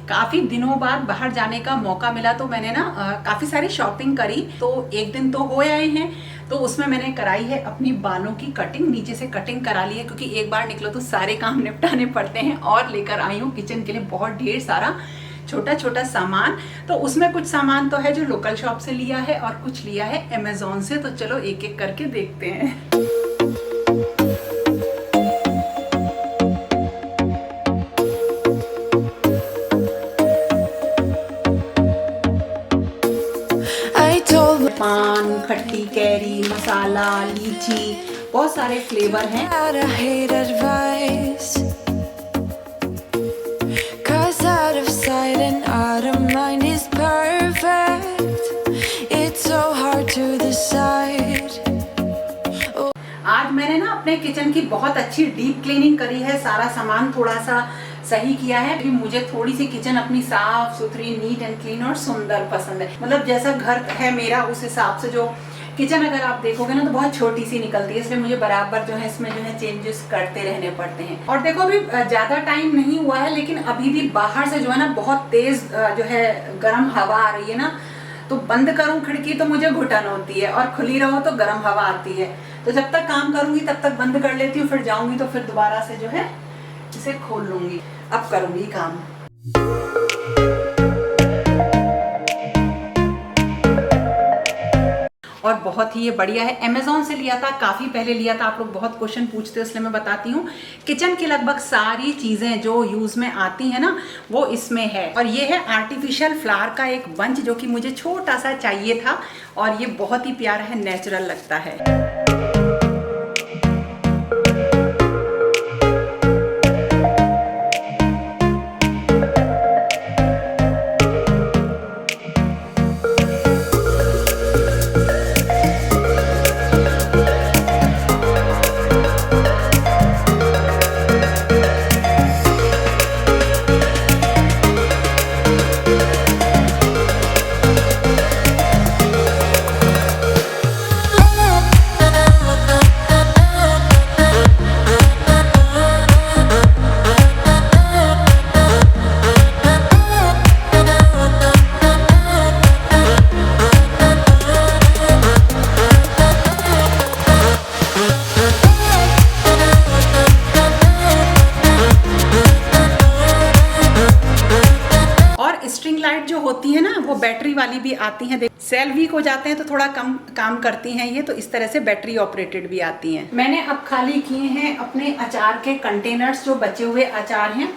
काफी दिनों बाद बाहर जाने का मौका मिला तो मैंने ना काफी सारी शॉपिंग करी। तो एक दिन तो हो आए हैं, तो उसमें मैंने कराई है अपनी बालों की कटिंग, नीचे से कटिंग करा ली है क्योंकि एक बार निकलो तो सारे काम निपटाने पड़ते हैं। और लेकर आई हूँ किचन के लिए बहुत ढेर सारा छोटा छोटा सामान। तो उसमें कुछ सामान तो है जो लोकल शॉप से लिया है और कुछ लिया है अमेजोन से। तो चलो एक एक करके देखते हैं। पान, खट्टी कैरी, मसाला, लीची, बहुत सारे फ्लेवर हैं। आज मैंने ना अपने किचन की बहुत अच्छी डीप क्लीनिंग करी है, सारा सामान थोड़ा सा सही किया है कि मुझे थोड़ी सी किचन अपनी साफ सुथरी, नीट एंड क्लीन और सुंदर पसंद है। मतलब जैसा घर है मेरा उस हिसाब से जो किचन अगर आप देखोगे ना तो बहुत छोटी सी निकलती है, इसलिए मुझे बराबर जो है इसमें जो है चेंजेस करते रहने पड़ते हैं। और देखो अभी ज्यादा टाइम नहीं हुआ है लेकिन अभी भी बाहर से जो है ना बहुत तेज जो है गर्म हवा आ रही है ना, तो बंद करूं खिड़की तो मुझे घुटन होती है और खुली रहो तो गर्म हवा आती है। तो जब तक काम करूंगी तब तक बंद कर लेती हूँ, फिर जाऊंगी तो फिर दोबारा से जो है इसे खोल लूंगी। अब करूंगी काम। और बहुत ही ये बढ़िया है, अमेजोन से लिया था, काफी पहले लिया था। आप लोग बहुत क्वेश्चन पूछते हो इसलिए मैं बताती हूँ। किचन की लगभग सारी चीजें जो यूज में आती है ना वो इसमें है। और ये है आर्टिफिशियल फ्लावर का एक बंच जो कि मुझे छोटा सा चाहिए था और ये बहुत ही प्यारा है, नेचुरल लगता है। स्ट्रिंग लाइट जो होती है ना वो बैटरी वाली भी आती हैं। सेल वीक हो जाते हैं तो थोड़ा कम काम करती हैं ये, तो इस तरह से बैटरी ऑपरेटेड भी आती हैं। मैंने अब खाली किए हैं अपने अचार के कंटेनर्स, जो बचे हुए अचार हैं।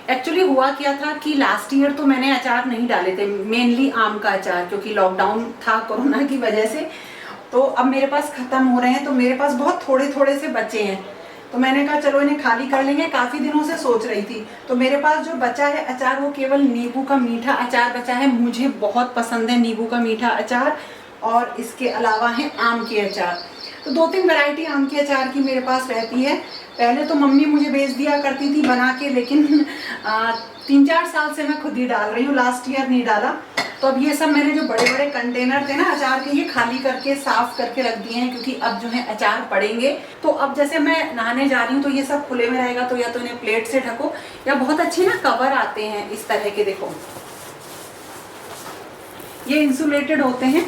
एक्चुअली हुआ क्या था कि लास्ट ईयर तो मैंने अचार नहीं डाले थे, मेनली आम का अचार, क्योंकि लॉकडाउन था कोरोना की वजह से। तो अब मेरे पास खत्म हो रहे हैं तो मेरे पास बहुत थोड़े थोड़े से बचे हैं। तो मैंने कहा चलो इन्हें खाली कर लेंगे, काफी दिनों से सोच रही थी। तो मेरे पास जो बचा है अचार वो केवल नींबू का मीठा अचार बचा है। मुझे बहुत पसंद है नींबू का मीठा अचार, और इसके अलावा है आम के अचार। तो 2-3 वैरायटी आम के अचार की मेरे पास रहती है। पहले तो मम्मी मुझे भेज दिया करती थी बना के, लेकिन 3-4 साल से मैं खुद ही डाल रही हूँ, लास्ट ईयर नहीं डाला। तो अब ये सब मैंने जो बड़े बड़े कंटेनर थे ना अचार के, ये खाली करके साफ करके रख दिए हैं, क्योंकि अब जो है अचार पड़ेंगे। तो अब जैसे मैं नहाने जा रही हूँ तो ये सब खुले में रहेगा, तो या तो इन्हें प्लेट से ढको, या बहुत अच्छे ना कवर आते हैं इस तरह के, देखो ये इंसुलेटेड होते हैं,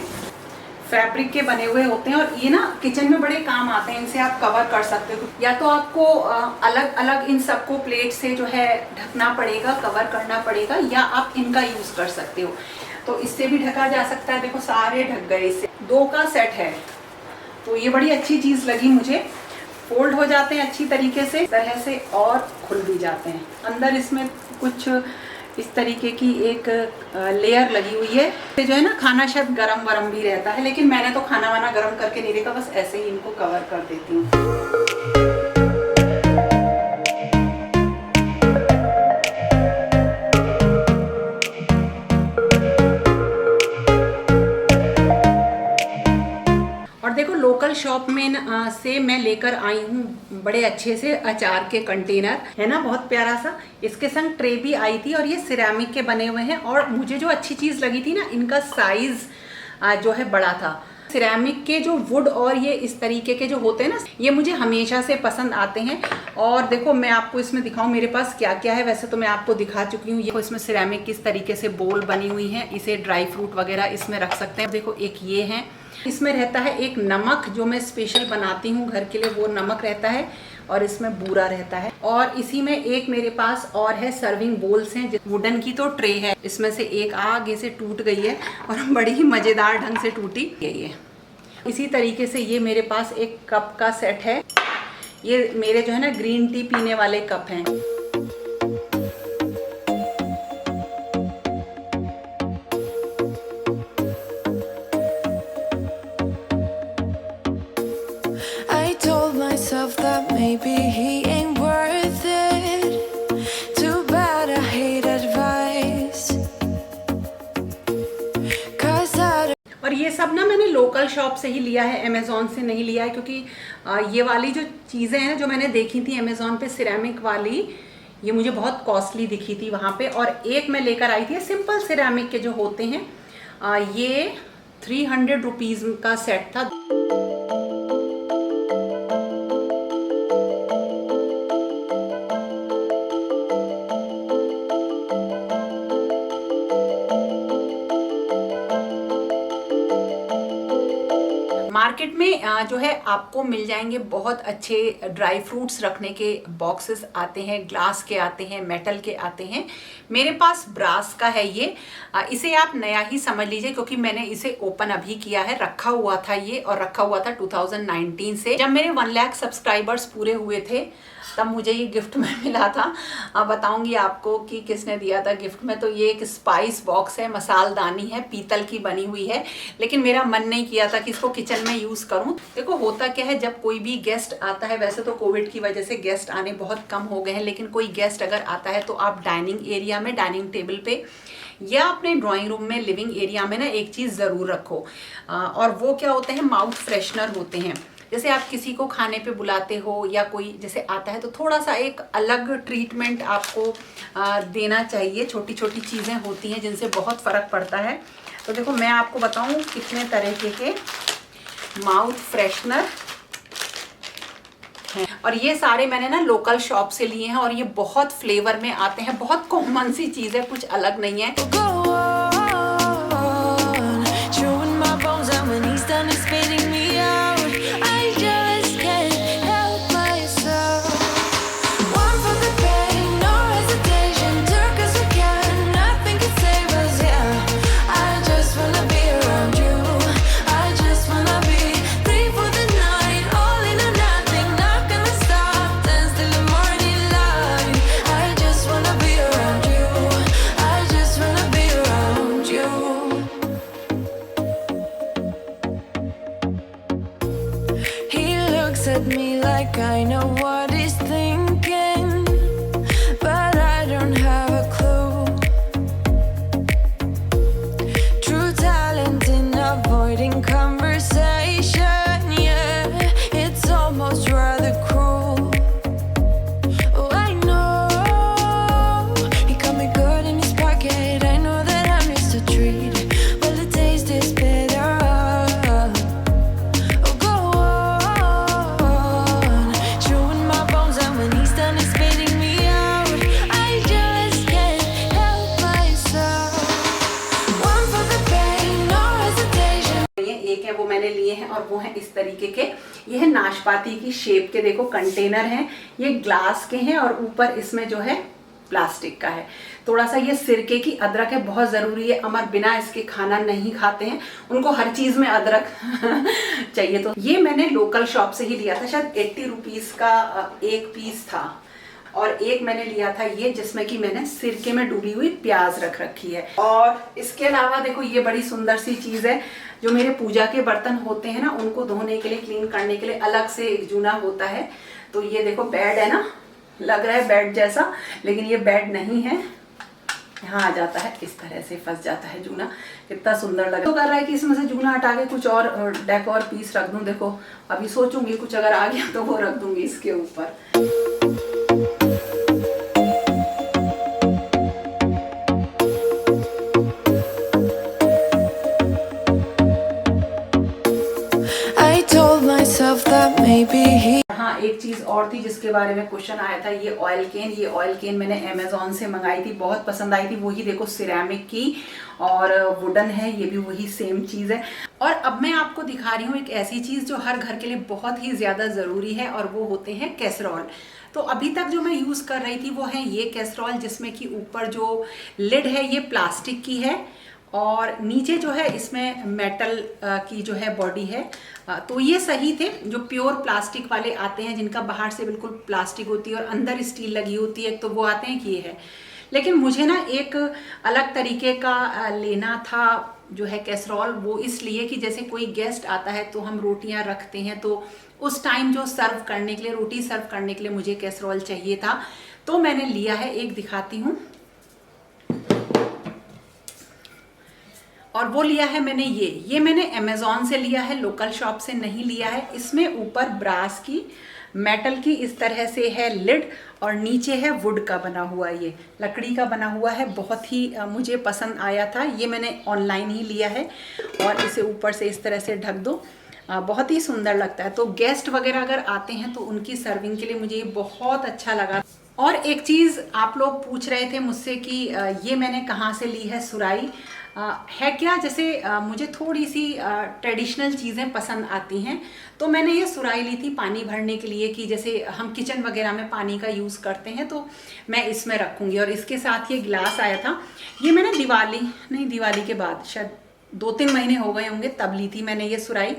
फैब्रिक के बने हुए होते हैं, और ये ना किचन में बड़े काम आते हैं। इनसे आप कवर कर सकते हो, या तो आपको अलग अलग इन सबको प्लेट से जो है ढकना पड़ेगा, कवर करना पड़ेगा, या आप इनका यूज कर सकते हो। तो इससे भी ढका जा सकता है। देखो सारे ढक गए, इससे 2 का सेट है। तो ये बड़ी अच्छी चीज लगी मुझे, फोल्ड हो जाते हैं अच्छी तरीके से, इस तरह से, और खुल भी जाते हैं। अंदर इसमें कुछ इस तरीके की एक लेयर लगी हुई है, जो है ना खाना शायद गरम वरम भी रहता है, लेकिन मैंने तो खाना वाना गरम करके नहीं देखा, बस ऐसे ही इनको कवर कर देती हूँ। देखो लोकल शॉप में से मैं लेकर आई हूँ बड़े अच्छे से अचार के कंटेनर, है ना बहुत प्यारा सा। इसके संग ट्रे भी आई थी, और ये सिरेमिक के बने हुए हैं। और मुझे जो अच्छी चीज लगी थी ना, इनका साइज जो है बड़ा था। सिरेमिक के जो वुड और ये इस तरीके के जो होते हैं ना, ये मुझे हमेशा से पसंद आते हैं। और देखो मैं आपको इसमें दिखाऊं मेरे पास क्या क्या है। वैसे तो मैं आपको दिखा चुकी हूँ। ये इसमें सिरेमिक किस तरीके से बोल बनी हुई है, इसे ड्राई फ्रूट वगैरह इसमें रख सकते हैं। देखो एक ये है, इसमें रहता है एक नमक जो मैं स्पेशल बनाती हूँ घर के लिए, वो नमक रहता है और इसमें बूरा रहता है। और इसी में एक मेरे पास और है सर्विंग बोल्स हैं। वुडन की तो ट्रे है, इसमें से एक आगे से टूट गई है और बड़ी ही मजेदार ढंग से टूटी है। इसी तरीके से ये मेरे पास एक कप का सेट है। ये मेरे जो है ना ग्रीन टी पीने वाले कप हैं। That maybe he ain't worth it. Too bad I hate advice. और ये सब ना मैंने लोकल शॉप से ही लिया है, अमेज़ॉन से नहीं लिया है। क्योंकि ये वाली जो चीज़ें हैं जो मैंने देखी थी अमेज़ॉन पे, सिरेमिक वाली, ये मुझे बहुत कॉस्टली दिखी थी वहाँ पे। और एक मैं लेकर आई थी सिंपल सिरेमिक के जो होते हैं, ये 300 रुपीज़ का सेट था। मार्केट में जो है आपको मिल जाएंगे बहुत अच्छे ड्राई फ्रूट्स रखने के बॉक्सेस आते हैं, ग्लास के आते हैं, मेटल के आते हैं। मेरे पास ब्रास का है ये। इसे आप नया ही समझ लीजिए क्योंकि मैंने इसे ओपन अभी किया है। रखा हुआ था ये, और रखा हुआ था 2019 से, जब मेरे 1 लाख सब्सक्राइबर्स पूरे हुए थे तब मुझे ये गिफ्ट में मिला था। बताऊंगी आपको कि किसने दिया था गिफ्ट में। तो ये एक स्पाइस बॉक्स है, मसालदानी है, पीतल की बनी हुई है। लेकिन मेरा मन नहीं किया था कि इसको किचन में यूज़ करूं। देखो होता क्या है, जब कोई भी गेस्ट आता है, वैसे तो कोविड की वजह से गेस्ट आने बहुत कम हो गए हैं, लेकिन कोई गेस्ट अगर आता है तो आप डाइनिंग एरिया में, डाइनिंग टेबल पे या अपने ड्राइंग रूम में, लिविंग एरिया में ना एक चीज़ ज़रूर रखो। और वो क्या होते हैं, माउथ फ्रेशनर होते हैं। जैसे आप किसी को खाने पे बुलाते हो या कोई जैसे आता है तो थोड़ा सा एक अलग ट्रीटमेंट आपको देना चाहिए। छोटी छोटी चीज़ें होती हैं जिनसे बहुत फ़र्क पड़ता है। तो देखो मैं आपको बताऊं कितने तरीके के माउथ फ्रेशनर हैं। और ये सारे मैंने ना लोकल शॉप से लिए हैं और ये बहुत फ्लेवर में आते हैं। बहुत कॉमन सी चीज़ है, कुछ अलग नहीं है। At me like I know what he's thinking, but I don't have a clue. True talent in avoiding conversation, yeah, it's almost rather cruel. Oh, I know he got me good in his pocket. I know that I missed a treat. Well, the taste is bitter. वो मैंने लिए हैं और वो हैं इस तरीके के। ये है नाशपाती की शेप के, देखो कंटेनर हैं। ये ग्लास के हैं और ऊपर इसमें जो है प्लास्टिक का है। थोड़ा सा ये सिरके की अदरक है, बहुत ज़रूरी है। अमर बिना इसके खाना नहीं खाते हैं, उनको हर चीज़ में अदरक चाहिए। तो ये मैंने लोकल शॉप से ही लिया था, शायद 80 रुपीज़ का एक पीस था। और एक मैंने लिया था ये, जिसमें कि मैंने सिरके में डूबी हुई प्याज रख रखी है। और इसके अलावा देखो ये बड़ी सुंदर सी चीज़ है। जो मेरे पूजा के बर्तन होते हैं ना, उनको धोने के लिए, क्लीन करने के लिए अलग से एक जूना होता है। तो ये देखो बेड है ना, लग रहा है बेड जैसा, लेकिन ये बेड नहीं है। यहाँ आ जाता है, इस तरह से फंस जाता है जूना। कितना सुंदर लग तो कर रहा है कि इसमें से जूना हटा के कुछ और डेकोर पीस रख दूं। देखो अभी सोचूंगी कुछ अगर आ गया तो वो रख दूंगी इसके ऊपर। maybe he हाँ, एक चीज़ और थी जिसके बारे में क्वेश्चन आया था, ये ऑयल केन। ये ऑयल केन मैंने अमेज़ॉन से मंगाई थी, बहुत पसंद आई थी। वही देखो सिरेमिक की और वुडन है, ये भी वही सेम चीज़ है। और अब मैं आपको दिखा रही हूँ एक ऐसी चीज़ जो हर घर के लिए बहुत ही ज़्यादा ज़रूरी है, और वो होते हैं कैसरोल। तो अभी तक जो मैं यूज़ कर रही थी वो है ये कैसरोल, जिसमें कि ऊपर जो लिड है ये प्लास्टिक की है और नीचे जो है इसमें मेटल की जो है बॉडी है। तो ये सही थे। जो प्योर प्लास्टिक वाले आते हैं जिनका बाहर से बिल्कुल प्लास्टिक होती है और अंदर स्टील लगी होती है, तो वो आते हैं कि ये है। लेकिन मुझे ना एक अलग तरीके का लेना था जो है कैसरोल, वो इसलिए कि जैसे कोई गेस्ट आता है तो हम रोटियां रखते हैं, तो उस टाइम जो सर्व करने के लिए, रोटी सर्व करने के लिए मुझे कैसरोल चाहिए था। तो मैंने लिया है, एक दिखाती हूँ। और वो लिया है मैंने ये मैंने अमेज़ॉन से लिया है, लोकल शॉप से नहीं लिया है। इसमें ऊपर ब्रास की, मेटल की इस तरह से है लिड, और नीचे है वुड का बना हुआ, ये लकड़ी का बना हुआ है। बहुत ही मुझे पसंद आया था। ये मैंने ऑनलाइन ही लिया है और इसे ऊपर से इस तरह से ढक दो, बहुत ही सुंदर लगता है। तो गेस्ट वगैरह अगर आते हैं तो उनकी सर्विंग के लिए मुझे ये बहुत अच्छा लगा। और एक चीज़ आप लोग पूछ रहे थे मुझसे कि ये मैंने कहाँ से ली है सुराही, है क्या। जैसे मुझे थोड़ी सी ट्रेडिशनल चीज़ें पसंद आती हैं, तो मैंने ये सुराही ली थी पानी भरने के लिए, कि जैसे हम किचन वगैरह में पानी का यूज़ करते हैं तो मैं इसमें रखूँगी। और इसके साथ ये गिलास आया था, ये मैंने दिवाली के बाद शायद 2-3 महीने हो गए होंगे तब ली थी मैंने ये सुराही।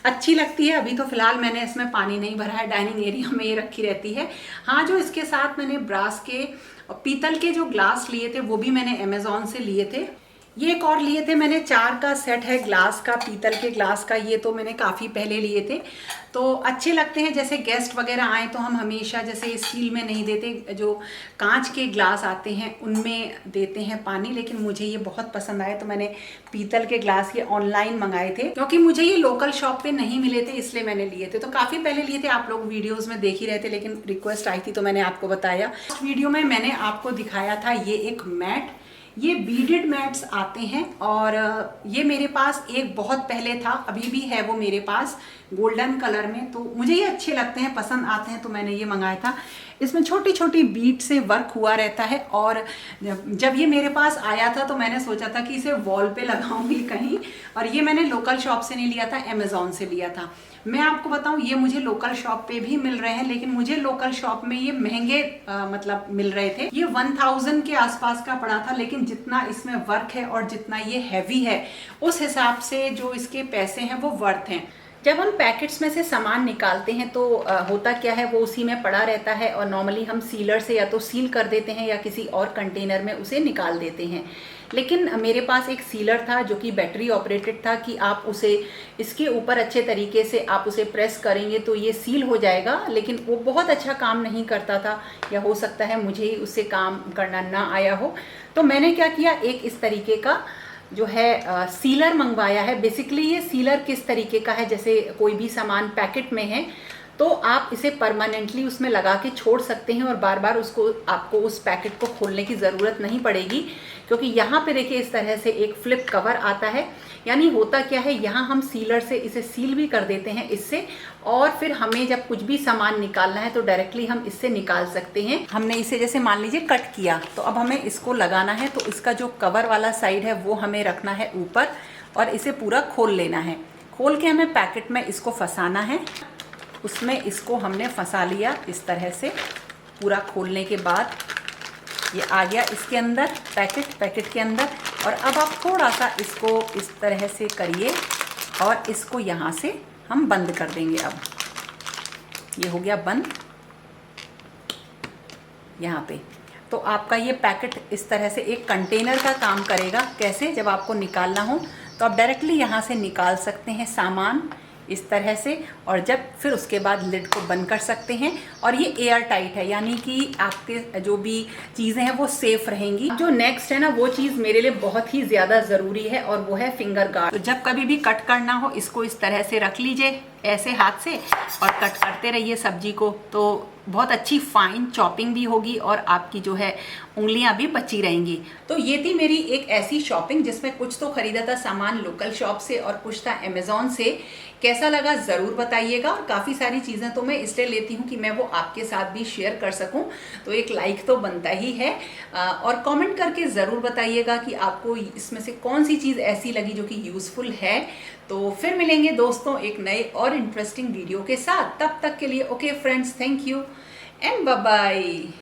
अच्छी लगती है। अभी तो फिलहाल मैंने इसमें पानी नहीं भरा है, डाइनिंग एरिया में ये रखी रहती है। हाँ, जो इसके साथ मैंने ब्रास के और पीतल के जो ग्लास लिए थे वो भी मैंने अमेज़ॉन से लिए थे। ये एक और लिए थे मैंने, 4 का सेट है ग्लास का, पीतल के ग्लास का। ये तो मैंने काफ़ी पहले लिए थे, तो अच्छे लगते हैं। जैसे गेस्ट वगैरह आए तो हम हमेशा जैसे स्टील में नहीं देते, जो कांच के ग्लास आते हैं उनमें देते हैं पानी। लेकिन मुझे ये बहुत पसंद आए तो मैंने पीतल के ग्लास ये ऑनलाइन मंगाए थे, क्योंकि मुझे ये लोकल शॉप पे नहीं मिले थे, इसलिए मैंने लिए थे। तो काफ़ी पहले लिए थे, आप लोग वीडियोज़ में देख ही रहे थे, लेकिन रिक्वेस्ट आई थी तो मैंने आपको बताया। इस वीडियो में मैंने आपको दिखाया था ये एक मैट, ये बीडेड मैट्स आते हैं। और ये मेरे पास एक बहुत पहले था, अभी भी है वो मेरे पास गोल्डन कलर में। तो मुझे ये अच्छे लगते हैं, पसंद आते हैं, तो मैंने ये मंगाया था। इसमें छोटी छोटी बीट से वर्क हुआ रहता है। और जब ये मेरे पास आया था तो मैंने सोचा था कि इसे वॉल पे लगाऊंगी कहीं, और ये मैंने लोकल शॉप से नहीं लिया था, अमेज़ॉन से लिया था। मैं आपको बताऊं, ये मुझे लोकल शॉप पे भी मिल रहे हैं, लेकिन मुझे लोकल शॉप में ये महंगे मतलब मिल रहे थे। ये 1000 के आसपास का पड़ा था, लेकिन जितना इसमें वर्क है और जितना ये हैवी है, उस हिसाब से जो इसके पैसे हैं वो वर्थ हैं। जब हम पैकेट्स में से सामान निकालते हैं तो होता क्या है, वो उसी में पड़ा रहता है, और नॉर्मली हम सीलर से या तो सील कर देते हैं या किसी और कंटेनर में उसे निकाल देते हैं। लेकिन मेरे पास एक सीलर था जो कि बैटरी ऑपरेटेड था, कि आप उसे इसके ऊपर अच्छे तरीके से आप उसे प्रेस करेंगे तो ये सील हो जाएगा। लेकिन वो बहुत अच्छा काम नहीं करता था, या हो सकता है मुझे ही उससे काम करना ना आया हो। तो मैंने क्या किया, एक इस तरीके का जो है सीलर मंगवाया है। बेसिकली ये सीलर किस तरीके का है, जैसे कोई भी सामान पैकेट में है तो आप इसे परमानेंटली उसमें लगा के छोड़ सकते हैं, और बार बार आपको उस पैकेट को खोलने की ज़रूरत नहीं पड़ेगी, क्योंकि यहाँ पे देखिए इस तरह से एक फ्लिप कवर आता है। यानी होता क्या है, यहाँ हम सीलर से इसे सील भी कर देते हैं इससे, और फिर हमें जब कुछ भी सामान निकालना है तो डायरेक्टली हम इससे निकाल सकते हैं। हमने इसे जैसे मान लीजिए कट किया, तो अब हमें इसको लगाना है, तो इसका जो कवर वाला साइड है वो हमें रखना है ऊपर, और इसे पूरा खोल लेना है। खोल के हमें पैकेट में इसको फंसाना है। उसमें इसको हमने फंसा लिया इस तरह से। पूरा खोलने के बाद ये आ गया इसके अंदर, पैकेट के अंदर। और अब आप थोड़ा सा इसको इस तरह से करिए, और इसको यहाँ से हम बंद कर देंगे। अब ये हो गया बंद यहाँ पे। तो आपका ये पैकेट इस तरह से एक कंटेनर का काम करेगा। कैसे, जब आपको निकालना हो तो आप डायरेक्टली यहाँ से निकाल सकते हैं सामान इस तरह से, और जब फिर उसके बाद लिड को बंद कर सकते हैं। और ये एयर टाइट है, यानी कि आपके जो भी चीज़ें हैं वो सेफ रहेंगी। जो नेक्स्ट है ना, वो चीज़ मेरे लिए बहुत ही ज़्यादा ज़रूरी है, और वो है फिंगर गार्ड। तो जब कभी भी कट करना हो, इसको इस तरह से रख लीजिए ऐसे हाथ से और कट करते रहिए सब्जी को, तो बहुत अच्छी फाइन चॉपिंग भी होगी और आपकी जो है उंगलियां भी बची रहेंगी। तो ये थी मेरी एक ऐसी शॉपिंग जिसमें कुछ तो खरीदा था सामान लोकल शॉप से और कुछ था अमेज़ॉन से। कैसा लगा ज़रूर बताइएगा। और काफ़ी सारी चीज़ें तो मैं इसलिए लेती हूँ कि मैं वो आपके साथ भी शेयर कर सकूँ, तो एक लाइक तो बनता ही है। और कमेंट करके ज़रूर बताइएगा कि आपको इसमें से कौन सी चीज़ ऐसी लगी जो कि यूज़फुल है। तो फिर मिलेंगे दोस्तों एक नए और इंटरेस्टिंग वीडियो के साथ। तब तक के लिए okay friends, thank you and bye bye.